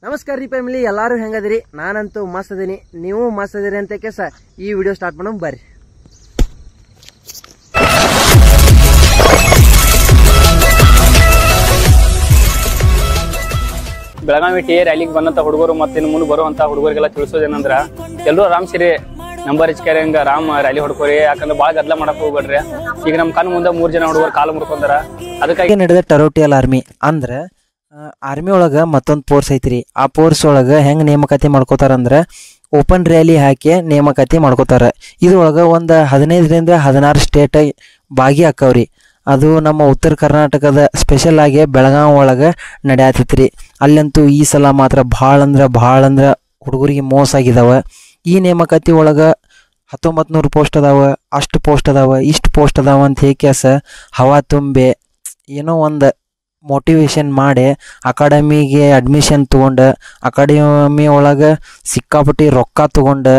ನಮಸ್ಕಾರ ರೀ ಫ್ಯಾಮಿಲಿ, ಎಲ್ಲರೂ ಹೆಂಗದಿರಿ? ನಾನಂತೂ ಮಸ್ತ್ ಅದೀನಿ, ನೀವು ಮಸ್ತ್ ಅದೀರಿ ಅಂತ ಕೇಸ ಈ ವಿಡಿಯೋ ಸ್ಟಾರ್ಟ್ ಮಾಡೋಣ ಬರ್ರಿ. ಬೆಳಗಾವಿ ಟಿ ರ್ಯಾಲಿಗೆ ಬಂದಂತ ಹುಡುಗರು ಮತ್ತೆ ಇನ್ನು ಮುಂದೆ ಬರುವಂತ ಹುಡುಗರಿಗೆಲ್ಲ ತಿಳಿಸೋದೇನಂದ್ರ ಎಲ್ಲರೂ ಆರಾಮ್ ಸಿರಿ ನಂಬರ್ ಹಂಗ ರಾಮ್ ರ್ಯಾಲಿ ಹೊಡ್ಕೋರಿ. ಯಾಕಂದ್ರೆ ಬಾಳ ಗದ್ದಲ ಮಾಡಕ್ ಹೋಗ್ಬೇಡ್ರಿ. ಈಗ ನಮ್ ಕಣ್ ಮುಂದೆ 3 ಜನ ಹುಡುಗರು ಕಾಲು ಮುರ್ಕೊಂಡಾರ. ಅದಕ್ಕಾಗಿ ನಡೆದ ಟರೋಟಿಯಲ್ ಆರ್ಮಿ ಅಂದ್ರ ಆರ್ಮಿ ಒಳಗ ಮತ್ತೊಂದು ಫೋರ್ಸ್ ಐತ್ರಿ. ಆ ಫೋರ್ಸ್ ಒಳಗ ಹೆಂಗ್ ನೇಮಕಾತಿ ಮಾಡ್ಕೋತಾರ ಅಂದ್ರ ಓಪನ್ ರ್ಯಾಲಿ ಹಾಕಿ ನೇಮಕಾತಿ ಮಾಡ್ಕೋತಾರ. ಇದ್ರೊಳಗ ಒಂದು 15ರಿಂದ 16 ಸ್ಟೇಟ್ ಭಾಗಿ ಹಾಕವ್ರಿ. ಅದು ನಮ್ಮ ಉತ್ತರ ಕರ್ನಾಟಕದ ಸ್ಪೆಷಲ್ ಆಗಿ ಬೆಳಗಾವಿ ಒಳಗೆ ನಡೆಯತೈತ್ರಿ. ಅಲ್ಲಂತೂ ಈ ಸಲ ಮಾತ್ರ ಭಾಳ ಅಂದ್ರ ಹುಡುಗರಿಗೆ ಮೋಸ ಆಗಿದಾವ. ಈ ನೇಮಕಾತಿ ಒಳಗೆ 1900 ಪೋಸ್ಟ್ ಅದಾವ, ಅಷ್ಟು ಪೋಸ್ಟ್ ಅದಾವ, ಇಷ್ಟು ಪೋಸ್ಟ್ ಅದಾವ ಅಂತ ಹೇಕ್ಯಾಸ ಹವಾ ತುಂಬೆ ಏನೋ ಒಂದು ಮೋಟಿವೇಶನ್ ಮಾಡಿ ಅಕಾಡೆಮಿಗೆ ಅಡ್ಮಿಷನ್ ತೊಗೊಂಡು ಅಕಾಡೆಮಿ ಒಳಗೆ ಸಿಕ್ಕಾಪಟ್ಟಿ ರೊಕ್ಕ ತೊಗೊಂಡು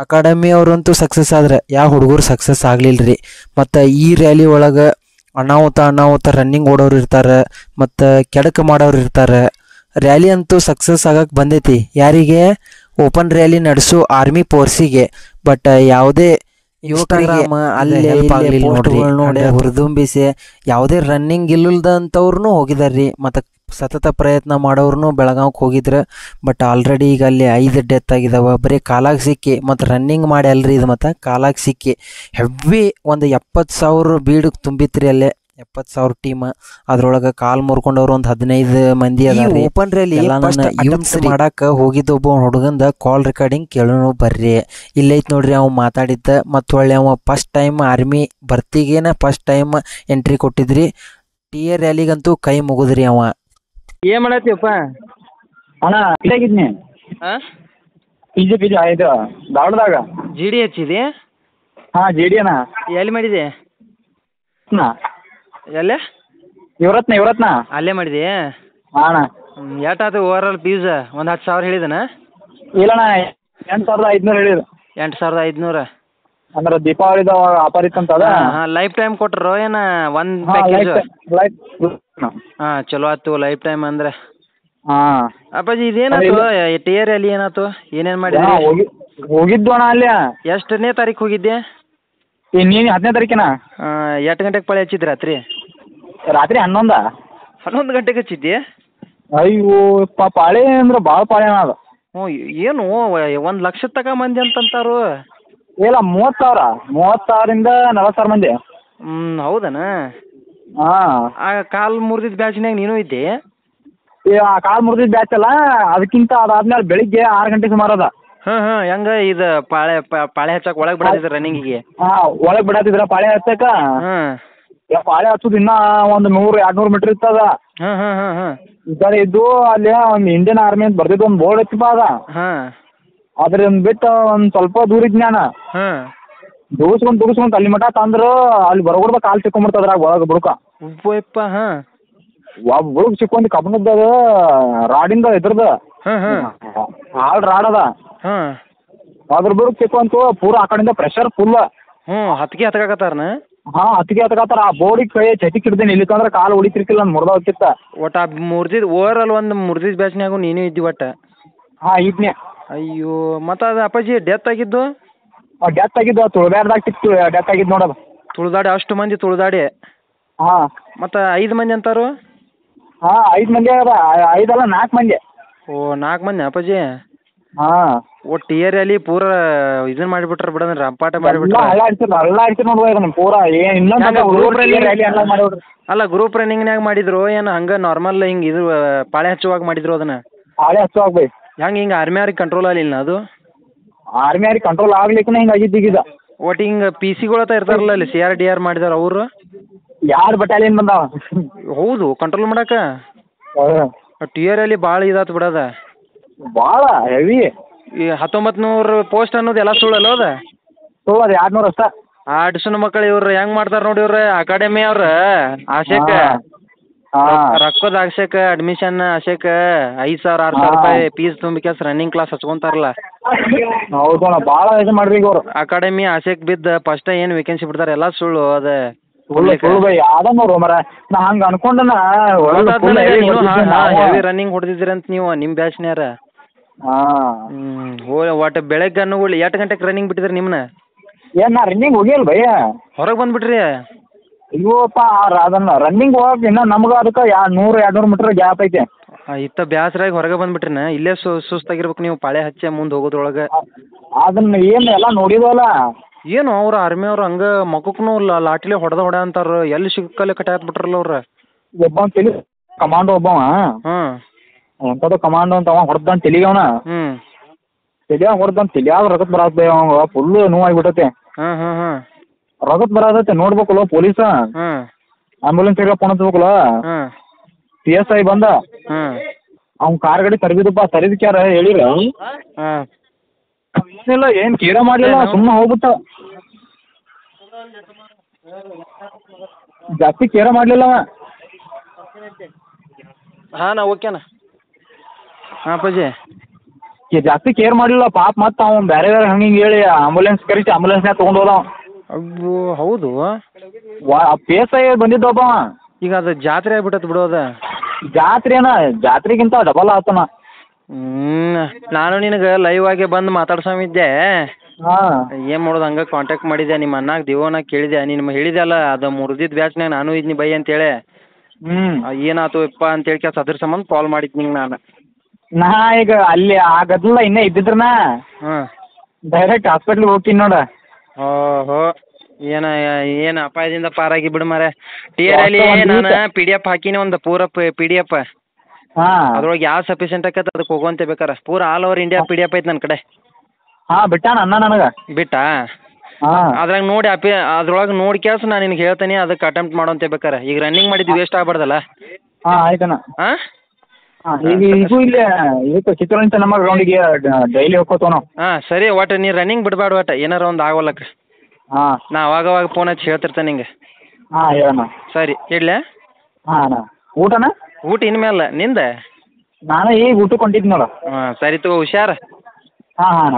ಅಕಾಡೆಮಿ ಅವ್ರಂತೂ ಸಕ್ಸಸ್ ಆದ್ರೆ ಯಾವ ಹುಡುಗರು ಸಕ್ಸಸ್ ಆಗ್ಲಿಲ್ರಿ. ಮತ್ತು ಈ ರ್ಯಾಲಿ ಒಳಗೆ ಅನಾಹುತ ರನ್ನಿಂಗ್ ಓಡೋರು ಇರ್ತಾರೆ, ಮತ್ತು ಕೆಡಕ ಮಾಡೋರು ಇರ್ತಾರೆ. ರ್ಯಾಲಿ ಅಂತೂ ಸಕ್ಸಸ್ ಆಗಕ್ಕೆ ಬಂದೈತಿ. ಯಾರಿಗೆ? ಓಪನ್ ರ್ಯಾಲಿ ನಡೆಸೋ ಆರ್ಮಿ ಫೋರ್ಸಿಗೆ. ಬಟ್ ಯಾವುದೇ ಇನ್ಸ್ಟಾಗ್ರಾಮ್ ಅಲ್ಲಿ ನೋಡಿ ಹುರಿದುಂಬಿಸಿ ಯಾವುದೇ ರನ್ನಿಂಗ್ ಇಲ್ಲದಂಥವ್ರು ಹೋಗಿದಾರ್ರಿ. ಮತ್ತು ಸತತ ಪ್ರಯತ್ನ ಮಾಡೋರ್ನು ಬೆಳಗಾವಿಗೆ ಹೋಗಿದ್ರು. ಬಟ್ ಆಲ್ರೆಡಿ ಈಗ ಅಲ್ಲಿ 5 ಡೆತ್ ಆಗಿದಾವ. ಬರೀ ಕಾಲಾಗ ಸಿಕ್ಕಿ ಮತ್ತು ರನ್ನಿಂಗ್ ಮಾಡಿ ಅಲ್ರಿ ಇದು. ಮತ್ತು ಕಾಲಾಗ ಸಿಕ್ಕಿ ಹೆವಿ ಒಂದು 70,000 ಬೀಡು ತುಂಬಿತ್ರಿ ಅಲ್ಲೇ. 70,000 ಟೀಮ್. ಅದ್ರೊಳಗೆ ಕಾಲ್ ಮುರ್ಕೊಂಡವ್ರು ಒಂದು 15 ಮಂದಿ ಅದಾರ. ಓಪನ್ ರ್ಯಾಲಿ ಮಾಡಕ್ಕೆ ಹೋಗಿದ್ದ ಒಬ್ಬ ಹುಡುಗಂದ ಕಾಲ್ ರೆಕಾರ್ಡಿಂಗ್ ಕೇಳೋಣ ಬರ್ರಿ. ಇಲ್ಲೈತ್ ನೋಡ್ರಿ ಅವ್ ಮಾತಾಡಿದ್ದ. ಮತ್ತು ಒಳ್ಳೆ ಅವ ಫಸ್ಟ್ ಟೈಮ್ ಆರ್ಮಿ ಭರ್ತಿಗೇನ ಫಸ್ಟ್ ಟೈಮ್ ಎಂಟ್ರಿ ಕೊಟ್ಟಿದ್ರಿ. ಟಿ ಎ ರ್ಯಾಲಿಗಂತೂ ಕೈ ಮುಗಿದ್ರಿ ಅವ. ಏನ್ ಮಾಡತ್ತೀವಪ್ಪ? ಅಣ್ಣ ಇದಾಗಿದ್ನಿ ಇದು ಧಾರವಾಡದಾಗ ಜಿಡಿ ಹಚ್ಚಿದಿ? ಹಾಂ ಜಿ.ಡಿ ಅಣ್ಣ. ಎಲ್ಲಿ ಮಾಡಿದೆ? ಎಲ್ಲೇ? ಇವರತ್ನ ಅಲ್ಲೇ ಮಾಡಿದೆ? ಹಾಂ ಅಣ್ಣ. ಎಷ್ಟಾಯ್ತು ಓವರ್ ಆಲ್ ಫೀಸ್? ಒಂದು 10,000 ಹೇಳಿದನ? ಇಲ್ಲಣ್ಣ 8,500 ಹೇಳಿದ್ರು. 8,500 ಅಂದ್ರೆ ದೀಪಾವಳಿದ ಆಫರ್ ಇತ್ತಂತದ. ಹಾಂ ಲೈಫ್ ಟೈಮ್ ಕೊಟ್ರು ಏನ ಒಂದು ಪ್ಯಾಕೇಜ್? ಹಾಂ ಚಲೋ ಆಯ್ತು ಲೈಫ್ ಟೈಮ್ ಅಂದ್ರೆ. ಹಾಂ ಅಪ್ಪಾಜಿ ಇದೇನಾಯ್ತು ಟಿ ಆರ್ ಅಲ್ಲಿ ಏನಾಯ್ತು? ಏನೇನು ಮಾಡಿದ್ರಿ? ಹೋಗಿದ್ದು ಅಣ್ಣ ಅಲ್ಲಿ. ಎಷ್ಟನೇ ತಾರೀಕು ಹೋಗಿದ್ದೆ? ನೀನು 10ನೇ ತಾರೀಕಿನ. ಎಷ್ಟು ಗಂಟೆಗೆ ಪಾಳಿ ಹಚ್ಚಿದ್ರಿ ರಾತ್ರಿ? ರಾತ್ರಿ 11 ಗಂಟೆಗೆ ಹಚ್ಚಿದ್ದೆ? ಅಯ್ಯೋ ಪಾಳೆ ಅಂದ್ರೆ ಭಾಳ ಪಾಳೆ ಅಣ್ಣ ಅದು. ಹ್ಞೂ ಏನು 1,00,000 ತಕ ಮಂದಿ ಅಂತಂತಾರು. ಇಲ್ಲ 30,000ರಿಂದ 40,000 ಮಂದಿ. ಹೌದನ? ಹಾಂ ಆ ಕಾಲು ಮುರಿದಿದ್ದ ಬ್ಯಾಚ್ನಾಗ ನೀನು ಇದ್ದೆ? ಆ ಕಾಲು ಮುರಿದಿದ್ದ ಬ್ಯಾಚ್ ಅಲ್ಲ, ಅದಕ್ಕಿಂತ ಅದಾದ್ಮೇಲೆ ಬೆಳಿಗ್ಗೆ 6 ಗಂಟೆ ಸುಮಾರು ಅದ. ಹೆಂಗ ಇದು ಪಾಳೆ ಹಚ್ಚಕ್ಕೆ ಒಳಗೆ ಬಿಡತ್ತಿದ್ರ ರನ್ನಿಂಗಿಗೆ? ಹಾಂ ಒಳಗೆ ಬಿಡತ್ತಿದ್ರ ಪಾಳೆ ಹಚ್ಚಕ. ಪಾಳೆ ಹಚ್ಚೋದು ಇನ್ನೂ ಒಂದು 100-200 ಮೀಟ್ರ್ ಇರ್ತದ. ಈ ಕಡೆ ಇದ್ದು ಅಲ್ಲಿ ಒಂದು ಇಂಡಿಯನ್ ಆರ್ಮಿ ಅಂತ ಬರ್ದಿದ್ದು ಒಂದು ಬೋರ್ಡ್ ಹಚ್ಚಿಪ್ಪ ಅದ. ಅದ್ರಿಂದ ಬಿಟ್ಟು ಒಂದು ಸ್ವಲ್ಪ ದೂರ ಇದ್ನ ನಾನು. ದುಡಿಸ್ಕೊಂಡ್ ಅಲ್ಲಿ ಮಠ ತಂದ್ರು. ಅಲ್ಲಿ ಬರೋಬರ್ದ ಕಾಲು ಸಿಕ್ಕೊಂಡ್ಬಿಡ್ತದ್ರಾಗ ಒಳಗೆ ಬುಡಕ. ಬುಡಕ್ ಸಿಕ್ಕೊಂದು ಕಬ್ಬಣದ ರಾಡಿಂದ ಇದ್ರದ ಹಾಳು ರಾಡ್ ಅದ. ಅದ್ರ ಬುಡಕ್ ಸಿಕ್ಕಂತು ಪೂರ ಆ ಕಡೆಯಿಂದ ಪ್ರೆಷರ್ ಫುಲ್. ಹತ್ತಿಗೆ ಹತ್ಕಾಕತ್ತಾರನ? ಹಾಂ ಹತ್ತಿಗೆ ಹತ್ಕಾತಾರ. ಆ ಬೋರ್ಡಿಗೆ ಕೈ ಚಟಿಕ್ ಹಿಡ್ದೇನೆ. ಇಲ್ಲಿಕಂದ್ರೆ ಕಾಲು ಹೊಡಿತಿರ್ಕಿಲ್ಲ, ನಾನು ಮುರ್ದ ಹೋಗ್ತಿತ್ತ. ಒಟ್ಟು ಆ ಮುರಿದಿದ್ದು ಓವರ್ ಆಲ್ ಒಂದು ಮುರಿದಿದ್ದ ಬ್ಯಾಚ್ನಾಗು ನೀನು ಇದ್ದಿ ಒಟ್ಟು? ಹಾಂ ಇದ್ನೆ. ಅಯ್ಯೋ ಮತ್ತು ಅದು ಅಪ್ಪಾಜಿ ಡೆತ್ ಆಗಿದ್ದು? ಡೆತ್ ಆಗಿದ್ದು ತುಳ್ಬ್ಯಾಡ್ದಾಗ ಸಿಕ್ತು. ಡೆತ್ ಆಗಿದ್ದು ನೋಡೋದು. ತುಳಿದಾಡಿ ಅಷ್ಟು ಮಂದಿ ತುಳಿದಾಡಿ? ಹಾಂ. ಮತ್ತು 5 ಮಂದಿ ಅಂತಾರು? ಹಾಂ 5 ಮಂದಿ ಅದ. 5 ಅಲ್ಲ 4 ಮಂದಿ. ಓ 4 ಮಂದಿ ಅಪ್ಪಾಜಿ? ಹಾಂ ಒಟ್ಟು ಟಿ ಆರ್ ಅಲ್ಲಿ ಪೂರ ಇದನ್ನ ಮಾಡಿಬಿಟ್ರ ಬಿಡೋಣ, ರಂಪಾಟ ಮಾಡಿಬಿಟ್ರ. ಎಲ್ಲ ಆಡ್ಸಿ ನೋಡ್ಬೋದು ಪೂರ. ಅಲ್ಲ ಗ್ರೂಪ್ ರನ್ನಿಂಗ್ನಾಗ ಮಾಡಿದ್ರು ಏನು ಹಂಗೆ ನಾರ್ಮಲ್ ಹಿಂಗೆ ಇದು ಪಾಳೆ ಹಚ್ಚುವಾಗ ಮಾಡಿದ್ರು ಅದನ್ನ? ಪಾಳೆ ಹಚ್ಚುವಾಗ ಬೈ ಹಿಂಗೆ ಆರ್ಮಿ ಅವ್ರಿಗೆ ಕಂಟ್ರೋಲ್ ಆಗಲಿಲ್ಲ ಅದು? ಆರ್ಮಿ ಅವ್ರಿಗೆ ಕಂಟ್ರೋಲ್ ಆಗ್ಲಿಕ್ಕೆ ಹಿಂಗೆ ಆಗಿದ್ದೀಗ. ಒಟ್ಟು ಹಿಂಗೆ ಪಿ ಸಿಗಳತ್ತ ಇರ್ತಾರಲ್ಲ ಅಲ್ಲಿ CR ಮಾಡಿದಾರ ಅವರು? 2 ಬಟಾಲಿಯನ್ ಬಂದಾವ. ಹೌದು ಕಂಟ್ರೋಲ್ ಮಾಡಕ್ಕೆ? ಟಿ ಆರ್ ಅಲ್ಲಿ ಭಾಳ ಇದಾತು ಬಿಡೋದ. ಭಾಳ ಹೆವಿ. ಈ 1900 ಪೋಸ್ಟ್ ಅನ್ನೋದು ಎಲ್ಲ ಸುಳ್ಳಲ್ಲ ಅದ? ಸುಳ್ಳದು 200 ಅಷ್ಟ. ಆರ್ಟ್ಸ್ನ ಮಕ್ಕಳು ಇವ್ರು ಹೆಂಗೆ ಮಾಡ್ತಾರೆ ನೋಡಿ. ಇವ್ರು ಅಕಾಡೆಮಿ ಅವ್ರ ಆಶೆಕ ರೊಕ್ಕದ ಆಶೆಕ ಅಡ್ಮಿಷನ್ ಆಶೆಕ 5,000-6,000 ರೂಪಾಯಿ ಫೀಸ್ ತುಂಬಿಕಾಸ್ ರನ್ನಿಂಗ್ ಕ್ಲಾಸ್ ಹಚ್ಕೊಂತಾರಲ್ಲ. ಹೌದಣ್ಣ ಭಾಳ ಇದು ಮಾಡ್ರಿ ಈಗ ಅವ್ರು. ಅಕಾಡೆಮಿ ಆಶೆಕ್ ಬಿದ್ದು ಫಸ್ಟ್ ಏನು ವೇಕೆನ್ಸಿ ಬಿಡ್ತಾರೆ ಎಲ್ಲ ಸುಳ್ಳು ಅದ. ಸುಳ್ಳು ಬೈ ಯಾವ್ದ ನೋಡು ಮರ ನಾ ಹಂಗ ಅನ್ಕೊಂಡನ ಹೆವಿ ರನ್ನಿಂಗ್ ಹೊಡೆದಿದ್ರಿ ಅಂತ ನೀವು ನಿಮ್ಮ ಬ್ಯಾಚ್ನ್ಯಾರ. ಒಟ್ಟು ಬೆಳಗ್ಗೆ ಅನ್ನುಗಳು 8 ಗಂಟೆಗೆ ರನ್ನಿಂಗ್ ಬಿಟ್ಟಿದ್ರಿ ನಿಮ್ನ? ಏನ್ ನಾ ರನ್ನಿಂಗ್ ಹೋಗಿಲ್ಲ ಭಯ್ಯ, ಹೊರಗೆ ಬಂದ್ಬಿಟ್ರಿ. ಅಯ್ಯೋಪ್ಪ ಅದನ್ನ ರನ್ನಿಂಗ್ ಹೋಗಕ್ ಇನ್ನ ನಮ್ಗ ಅದಕ್ಕೆ 100-200 ಮೀಟರ್ ಗ್ಯಾಪ್ ಐತೆ. ಇತ್ತ ಬ್ಯಾಸರಾಗಿ ಹೊರಗೆ ಬಂದ್ಬಿಟ್ರಿನ? ಇಲ್ಲೇ ಸುಸ್ತಾಗಿರ್ಬೇಕು ನೀವು ಪಾಳೆ ಹಚ್ಚೆ ಮುಂದೆ ಹೋಗೋದ್ರೊಳಗೆ. ಅದನ್ನ ಏನು ಎಲ್ಲ ನೋಡಿದವಲ್ಲ. ಏನು ಅವ್ರು ಆರ್ಮಿ ಅವ್ರು ಹಂಗ ಮಕ್ಕಕ್ಕೂ ಲಾಟಿಲೆ ಹೊಡೆ ಅಂತಾರ, ಎಲ್ಲಿ ಸಿಕ್ಕಲ್ಲಿ ಕಟ್ಟಾಕ್ ಬಿಟ್ರಲ್ಲ ಅವ್ರ. ಒಬ್ಬ ತಲಿ ಕಮಾಂಡೋ ಒಬ್ಬವ ಎಂತದ ಕಮಾಂಡೋ ಅಂತ ಅವ ಹೊಡೆದ ತಲಿಗವನ ತಲಿಯಾಗ ಹೊಡೆದ ತಲಿಯಾಗ ರಗತ್ ಬರತ್ ಬೈ ಅವಂಗ ಫುಲ್ ನೋವಾಗಿಬಿಟ್ಟತೆ. ರಗತ್ ಬರತೈತೆ ನೋಡ್ಬೇಕಲ್ಲ ಪೊಲೀಸ ಆಂಬುಲೆನ್ಸ್ ಫೋನ್ ಹಚ್ಬೇಕಲ್ಲ. PSI ಬಂದ ಅವ್ನ ಕಾರ್ ಗಾಡಿ ತರಬಿದಪ್ಪ, ತರಿದಕ್ಯಾರ ಹೇಳಿರ ಏನಿಲ್ಲ, ಏನ್ ಕೇರ ಮಾಡ್ಲಿಲ್ಲ, ಸುಮ್ಮನೆ ಹೋಗ್ಬಿಟ್ಟ. ಜಾಸ್ತಿ ಕೇರ ಮಾಡ್ಲಿಲ್ಲ ಅವ. ನಾ ಓಕೆನಾ ಅಪ್ಪಾಜಿ ಜಾಸ್ತಿ ಕೇರ್ ಮಾಡಲಿಲ್ಲ ಪಾಪ. ಮತ್ತೆ ಅವ್ನು ಬೇರೆ ಹಂಗೆ ಹಿಂಗೆ ಹೇಳಿ ಆಂಬುಲೆನ್ಸ್ ಕರೀತಿ ಆಂಬುಲೆನ್ಸ್ನಾಗ ತೊಗೊಂಡು ಹೋದ. ಅಯ್ಯೋ ಹೌದು. PSI ಬಂದಿದ್ದೊಬ್ಬ. ಈಗ ಅದು ಜಾತ್ರೆ ಆಗ್ಬಿಟ್ಟತ್ ಬಿಡೋದ. ಜಾತ್ರೆಗಿಂತ ಡಬಲ್ ಆತನ. ನಾನು ನಿನಗೆ ಲೈವ್ ಆಗಿ ಬಂದು ಮಾತಾಡ್ಸಮಿದ್ದೆ. ಏನ್ ಮಾಡೋದು ಹಂಗ ಕಾಂಟ್ಯಾಕ್ಟ್ ಮಾಡಿದ್ದೆ. ನಿಮ್ಮ ಅಣ್ಣಾಗ ದೇವನಾಗ ಕೇಳಿದೆ, ನೀನು ಹೇಳಿದೆ ಅಲ್ಲ ಅದು ಮುರಿದಿದ್ದ ಬ್ಯಾಚ್ನಾಗ ನಾನು ಇದ್ನಿ ಬೈ ಅಂತೇಳಿ. ಏನಾಯ್ತು ಯಪ್ಪ ಅಂತೇಳಿ ಅದ್ರ ಸಂಬಂಧ ಕಾಲ್ ಮಾಡಿದ್ ನಿಂಗೆ ನಾನು. ನಾ ಈಗ ಅಲ್ಲಿ ಆಗದಿಲ್ಲ ಇನ್ನೇ ಇದ್ದಿದ್ರನ ಡೈರೆಕ್ಟ್ ಹಾಸ್ಪಿಟ್ಲಿಗೆ ಹೋಗ್ತೀನಿ ನೋಡ. ಓಹೋ ಏನು ಅಪಾಯದಿಂದ ಪಾರಾಗಿ ಬಿಡು ಮಾರೆ. TR ಅಲ್ಲಿ ನಾನು PDF ಹಾಕಿನಿ ಒಂದು ಪೂರ PDF. ಅದ್ರೊಳಗೆ ಯಾವ ಸಫಿಷಿಯೆಂಟ್ ಆಕೈತೆ ಅದಕ್ಕೆ ಹೋಗುವಂತೆ ಬೇಕಾರೆ ಪೂರ ಆಲ್ ಓವರ್ ಇಂಡಿಯಾ PDF ಐತೆ ನನ್ನ ಕಡೆ. ಬಿಟ್ಟಾನ ಅಣ್ಣ ನನಗೆ. ಬಿಟ್ಟಾ? ಅದ್ರಾಗ ನೋಡಿ ಅದ್ರೊಳಗೆ ನೋಡಿ ಕೇಳ್ಸ ನಾನು ನಿನಗೆ ಹೇಳ್ತೀನಿ, ಅದಕ್ಕೆ ಅಟೆಂಪ್ಟ್ ಮಾಡೋಂತೆ ಬೇಕಾರೆ. ಈಗ ರನ್ನಿಂಗ್ ಮಾಡಿದ್ದು ವೇಸ್ಟ್ ಆಗ್ಬಾರ್ದಲ್ಲ. ಆಯ್ತಣ್ಣ. ಈಗ ಇದು ಇಲ್ಲೇ ಇದಕ್ಕೆ ಚಿತ್ರರಂಜ ನಮ್ಮ ಗ್ರೌಂಡಿಗೆ ಡೈಲಿ ಹೋಗ್ಕೋತಾವ ನಾವು. ಸರಿ, ಒಟ್ಟು ನೀ ರನ್ನಿಂಗ್ ಬಿಡಬೇಡ, ಒಟ್ಟು ಏನಾರ ಒಂದು ಆಗೋಲಕ್ಕ. ನಾ ಅವಾಗ ಫೋನ್ ಹಚ್ಚಿ ಹೇಳ್ತಿರ್ತೇನೆ ನಿಂಗೆ. ಹೇಳಣ್ಣ. ಸರಿ ಇಡ್ಲೆ. ಅಣ್ಣ ಊಟನ? ಊಟ ಇನ್ಮೇಲೆ ನಿಂದ? ನಾನು ಈಗ ಊಟಕ್ಕೆ ಹೊಂಟಿದ್ದೆ ನೋಡು. ಸರಿ ತಗೋ, ಹುಷಾರ. ಅಣ್ಣ.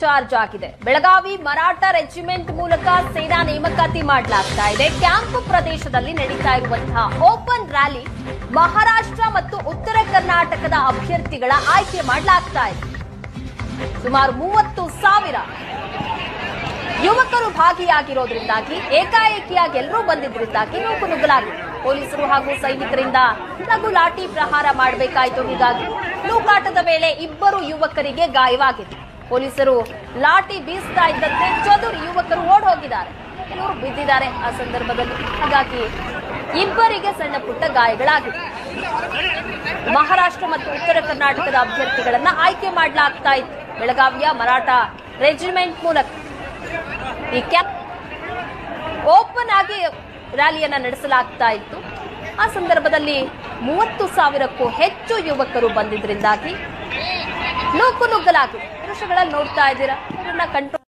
ಚಾರ್ಜ್ ಆಗಿದೆ. ಬೆಳಗಾವಿ ಮರಾಠ ರೆಜಿಮೆಂಟ್ ಮೂಲಕ ಸೇನಾ ನೇಮಕಾತಿ ಮಾಡಲಾಗ್ತಾ ಇದೆ. ಕ್ಯಾಂಪ್ ಪ್ರದೇಶದಲ್ಲಿ ನಡೀತಾ ಇರುವಂತಹ ಓಪನ್ ರ್ಯಾಲಿ ಮಹಾರಾಷ್ಟ್ರ ಮತ್ತು ಉತ್ತರ ಕರ್ನಾಟಕದ ಅಭ್ಯರ್ಥಿಗಳ ಆಯ್ಕೆ ಮಾಡಲಾಗ್ತಾ ಇದೆ. ಸುಮಾರು 30,000 ಯುವಕರು ಭಾಗಿಯಾಗಿರೋದ್ರಿಂದಾಗಿ ಏಕಾಏಕಿಯಾಗಿ ಎಲ್ಲರೂ ಬಂದಿದ್ರಿಂದಾಗಿ ನುಗ್ಗಲಾಗಿದೆ. ಪೊಲೀಸರು ಹಾಗೂ ಸೈನಿಕರಿಂದ ಲಘು ಲಾಠಿ ಪ್ರಹಾರ ಮಾಡಬೇಕಾಯಿತು. ಹೀಗಾಗಿ ನೂಕಾಟದ ವೇಳೆ 2 ಯುವಕರಿಗೆ ಗಾಯವಾಗಿದೆ. ಪೊಲೀಸರು ಲಾಠಿ ಬೀಸ್ತಾ ಇದ್ದಂತೆ ಚದುರಿ ಯುವಕರು ಓಡ್ ಹೋಗಿದ್ದಾರೆ, ಕೆಲವರು ಬಿದ್ದಿದ್ದಾರೆ ಆ ಸಂದರ್ಭದಲ್ಲಿ. ಹಾಗಾಗಿ 2 ಸಣ್ಣ ಪುಟ್ಟ ಗಾಯಗಳಾಗಿದೆ. ಮಹಾರಾಷ್ಟ್ರ ಮತ್ತು ಉತ್ತರ ಕರ್ನಾಟಕದ ಅಭ್ಯರ್ಥಿಗಳನ್ನ ಆಯ್ಕೆ ಮಾಡಲಾಗ್ತಾ ಇತ್ತು ಬೆಳಗಾವಿಯ ಮರಾಠ ರೆಜಿಮೆಂಟ್ ಮೂಲಕ. ಈ ಕ್ಯಾಂಪ್ ಓಪನ್ ಆಗಿ ರ್ಯಾಲಿಯನ್ನ ನಡೆಸಲಾಗ್ತಾ ಇತ್ತು. ಆ ಸಂದರ್ಭದಲ್ಲಿ 30,000ಕ್ಕೂ ಹೆಚ್ಚು ಯುವಕರು ಬಂದಿದ್ರಿಂದಾಗಿ ನುಗ್ಗಲಾಗಿದೆ. ದೃಶ್ಯಗಳಲ್ಲಿ ನೋಡ್ತಾ ಇದ್ದೀರಾ, ಅವರನ್ನ ಕಂಟ್ರೋಲ್.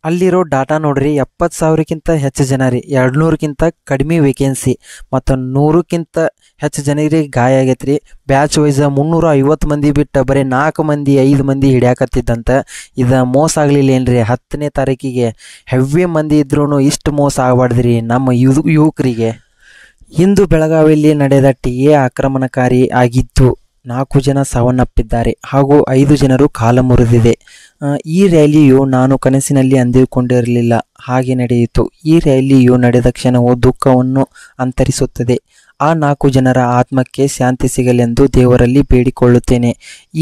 ಅಲ್ಲಿರೋ ಡಾಟಾ ನೋಡ್ರಿ, 70,000ಕ್ಕಿಂತ ಹೆಚ್ಚು ಜನ ರೀ, 200ಕ್ಕಿಂತ ಕಡಿಮೆ ವೇಕೆನ್ಸಿ ಮತ್ತು 100ಕ್ಕಿಂತ ಹೆಚ್ಚು ಜನರಿಗೆ ಗಾಯ ಆಗೈತೆ ರೀ. ಬ್ಯಾಚ್ ವೈಸ್ 350 ಮಂದಿ ಬಿಟ್ಟು ಬರೀ 4 ಮಂದಿ 5 ಮಂದಿ ಹಿಡಿಯಾಕತ್ತಿದ್ದಂತ. ಇದು ಮೋಸ ಆಗಲಿಲ್ಲ ಏನ್ರಿ? 10ನೇ ತಾರೀಕಿಗೆ ಹೆವಿ ಮಂದಿ ಇದ್ರೂ ಇಷ್ಟು ಮೋಸ ಆಗಬಾರ್ದ್ರಿ ನಮ್ಮ ಯುವಕರಿಗೆ. ಇಂದು ಬೆಳಗಾವಿಯಲ್ಲಿ ನಡೆದ TA ಆಕ್ರಮಣಕಾರಿ ಆಗಿದ್ದು 4 ಜನ ಸಾವನ್ನಪ್ಪಿದ್ದಾರೆ ಹಾಗೂ 5 ಜನರು ಕಾಲು ಮುರಿದಿದೆ. ಈ ರ್ಯಾಲಿಯು ನಾನು ಕನಸಿನಲ್ಲಿ ಅಂದುಕೊಂಡಿರಲಿಲ್ಲ, ಹಾಗೆ ನಡೆಯಿತು. ಈ ರ್ಯಾಲಿಯು ನಡೆದ ಕ್ಷಣವು ದುಃಖವನ್ನು ಅಂತರಿಸುತ್ತದೆ. ಆ 4 ಜನರ ಆತ್ಮಕ್ಕೆ ಶಾಂತಿ ಸಿಗಲೆಂದು ದೇವರಲ್ಲಿ ಬೇಡಿಕೊಳ್ಳುತ್ತೇನೆ.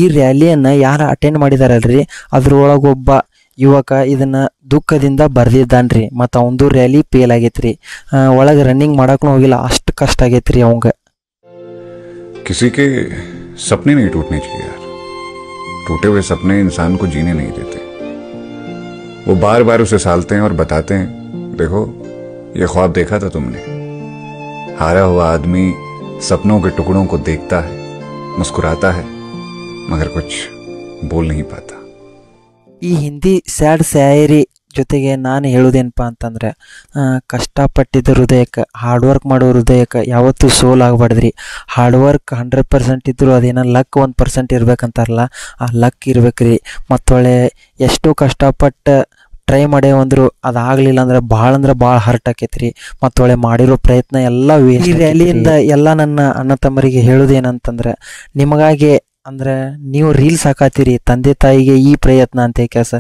ಈ ರ್ಯಾಲಿಯನ್ನು ಯಾರು ಅಟೆಂಡ್ ಮಾಡಿದಾರಲ್ರಿ, ಅದ್ರೊಳಗೊಬ್ಬ ಯುವಕ ಇದನ್ನು ದುಃಖದಿಂದ ಬರೆದಿದ್ದಾನ್ರಿ. ಮತ್ತು ಅವನದು ರ್ಯಾಲಿ ಫೇಲ್ ಆಗೈತ್ರಿ. ಒಳಗೆ ರನ್ನಿಂಗ್ ಮಾಡೋಕ್ಕೂ ಹೋಗಿಲ್ಲ, ಅಷ್ಟು ಕಷ್ಟ ಆಗೈತ್ರಿ ಅವಂಗ. किसी के सपने नहीं टूटने चाहिए यार. टूटे हुए सपने इंसान को जीने नहीं देते. वो बार बार उसे सालते हैं और बताते हैं, देखो ये ख्वाब देखा था तुमने. हारा हुआ आदमी सपनों के टुकड़ों को देखता है, मुस्कुराता है, मगर कुछ बोल नहीं पाता. ಈ ಹಿಂದಿ ಸ್ಯಾಡ್ ಸ್ಯಾಯರಿ ಜೊತೆಗೆ ನಾನು ಹೇಳೋದೇನಪ್ಪ ಅಂತಂದ್ರೆ, ಕಷ್ಟಪಟ್ಟಿದ್ದ ಹೃದಯಕ್ಕೆ, ಹಾರ್ಡ್ ವರ್ಕ್ ಮಾಡೋ ಹೃದಯಕ್ಕೆ ಯಾವತ್ತೂ ಸೋಲಾಗಬಾರ್ದ್ರಿ. ಹಾರ್ಡ್ ವರ್ಕ್ 100% ಇದ್ದರೂ ಅದೇನೋ ಲಕ್ 1% ಇರ್ಬೇಕಂತಾರಲ್ಲ, ಆ ಲಕ್ ಇರ್ಬೇಕ್ರಿ. ಮತ್ತೊಳ್ಳೆ ಎಷ್ಟೋ ಕಷ್ಟಪಟ್ಟು ಟ್ರೈ ಮಾಡೇವಂದ್ರು ಅದಾಗಲಿಲ್ಲ ಅಂದ್ರೆ ಭಾಳ ಹರ್ಟ್ ಆಕೈತ್ರಿ. ಮತ್ತು ಒಳ್ಳೆ ಮಾಡಿರೋ ಪ್ರಯತ್ನ ಎಲ್ಲ ವೇಸ್ಟ್. ಈ ರ್ಯಾಲಿಯಿಂದ ಎಲ್ಲ ನನ್ನ ಅಣ್ಣ ತಮ್ಮರಿಗೆ ಹೇಳೋದೇನಂತಂದ್ರೆ, ನಿಮಗಾಗಿ ಅಂದ್ರೆ ನೀವು ರೀಲ್ಸ್ ಹಾಕಾತೀರಿ ತಂದೆ ತಾಯಿಗೆ ಈ ಪ್ರಯತ್ನ ಅಂತ ಕೆಲಸ,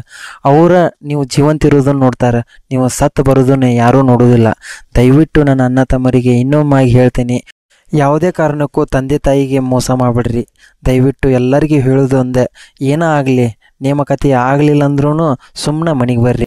ನೀವು ಜೀವಂತ ಇರೋದನ್ನ ನೋಡ್ತಾರೆ, ನೀವು ಸತ್ತು ಬರೋದನ್ನ ಯಾರೂ ನೋಡೋದಿಲ್ಲ. ದಯವಿಟ್ಟು ನನ್ನ ಅಣ್ಣ ತಮ್ಮರಿಗೆ ಇನ್ನೊಮ್ಮಾಗಿ ಹೇಳ್ತೀನಿ, ಯಾವುದೇ ಕಾರಣಕ್ಕೂ ತಂದೆ ತಾಯಿಗೆ ಮೋಸ ಮಾಡಿಬಿಡ್ರಿ. ದಯವಿಟ್ಟು ಎಲ್ಲರಿಗೂ ಹೇಳೋದು ಒಂದೇ, ಏನೇ ಆಗಲಿ ನೇಮಕಾತಿ ಆಗಲಿಲ್ಲ ಅಂದ್ರೂ ಸುಮ್ಮನೆ ಮನೆಗೆ ಬರ್ರಿ.